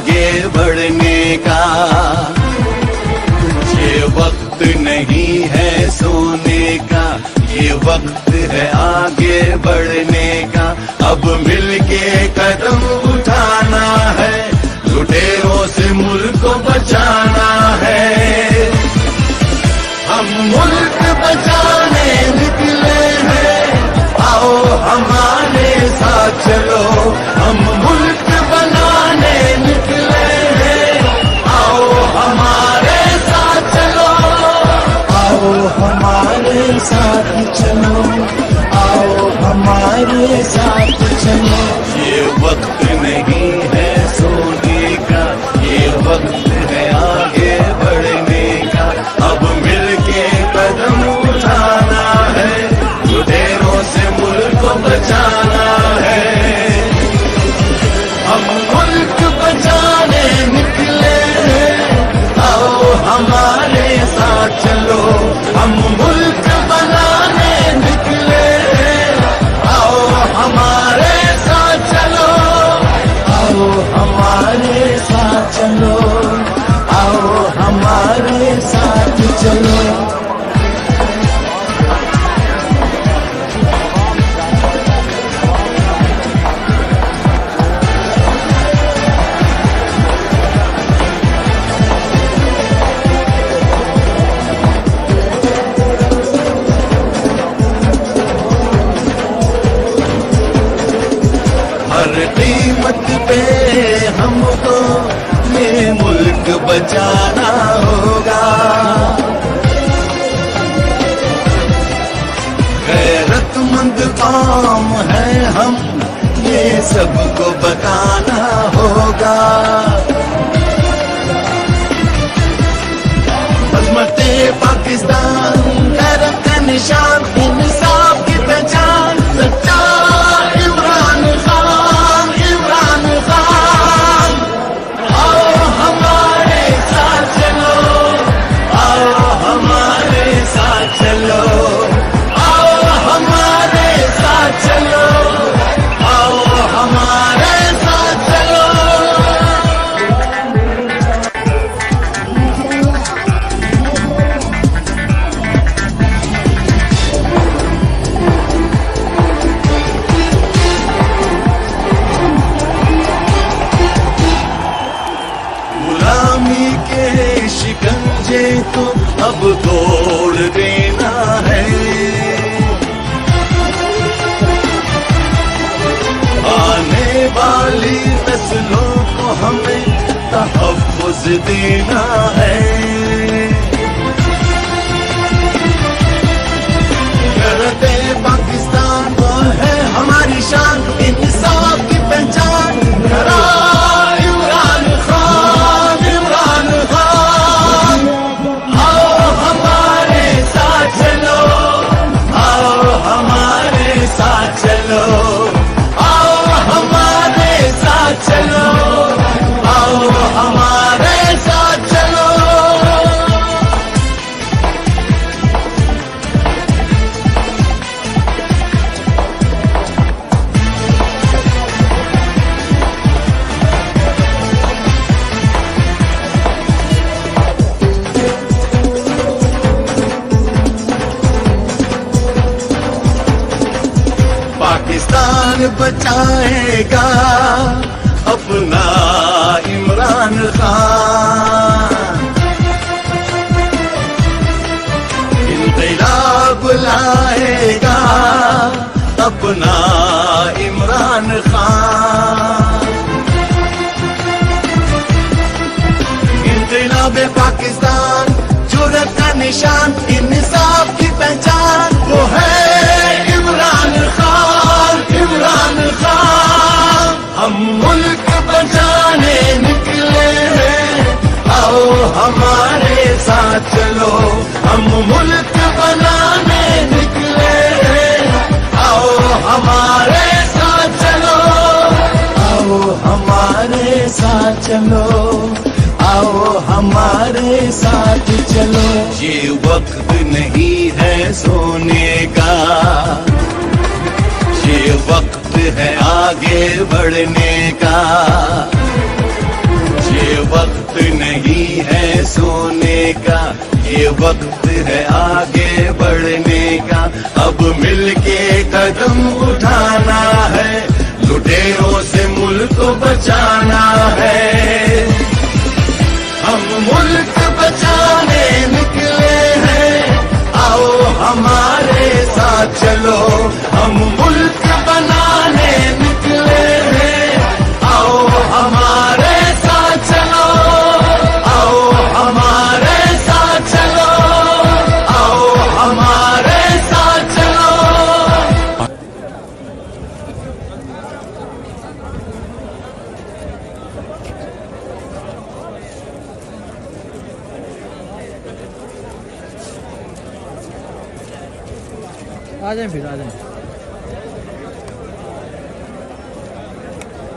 आगे बढ़ने का। ये वक्त नहीं है सोने का, ये वक्त है आगे बढ़ने का। अब मिलके कदम उठाना है, लुटेरों से मुल्क को बचाना है। हम मुल्क बचाने निकले हैं, आओ हमारे साथ चलो। हम मुल्क बनाने निकले हैं, आओ हमारे साथ चलो। आओ हमारे साथ चलो, आओ हमारे साथ चलो। ये वक्त नहीं है सोने का, ये वक्त है आगे बढ़ने का। अब मिलके कदम उठाना है, लुटेरों से मुल्क को बचाना है। हम मुल्क बचाने निकले हैं, आओ हमारे साथ चलो। हम मुल्क बनाने निकले हैं, आओ हमारे साथ चलो। आओ हमारे साथ चलो, आओ हमारे साथ चलो। हर कीमत पे हमको ये मुल्क बचाना होगा। गैरतमंद कौम है हम, ये सबको बताना होगा। अज़मते पाकिस्तान, गैरत का निशान, इंसाफ की पहचान, सच्चा इमरान खान, इमरान खान। आओ हमारे साथ चलो, आओ हमारे साथ चलो। आओ हमारे साथ चलो, आओ हमारे साथ चलो। गुलामी के शिकंजे तो अब तोड़ देना है। आने वाली नस्लों को हमें तहफ़्फ़ुज़ देना है। गैरते पाकिस्तान वो है हमारी शान, इंसाफ की पहचान। इमरान खान, इमरान खान। आओ हमारे साथ चलो, आओ हमारे साथ चलो। आओ हमारे साथ चलो, आओ हमारे साथ चलो। पाकिस्तान बचाएगा अपना इमरान खान। इंक़िलाब लाएगा अपना इमरान खान। इंक़िलाब पाकिस्तान, जुर्रत का निशान, इंसाफ की पहचान। वो है इमरान खान, इमरान खान। हम मुल्क बचाने निकले हैं, आओ हमारे साथ चलो। हम मुल्क बनाने निकले हैं, आओ हमारे साथ चलो। आओ हमारे साथ चलो, आओ हमारे साथ चलो। ये वक्त नहीं है सोने का, ये वक्त है आगे बढ़ने का। वक्त नहीं है सोने का, ये वक्त है आगे बढ़ने का। अब मिलके कदम उठाना है, लुटेरों से मुल्क को बचाना है। हम मुल्क बचाने निकले हैं, आओ हमारे साथ चलो। हम मुल्क बनाने निकले हैं, आओ हमारे साथ चलो। आओ हमारे साथ चलो, आओ हमारे साथ चलो। आ जाए फिर आ जाए।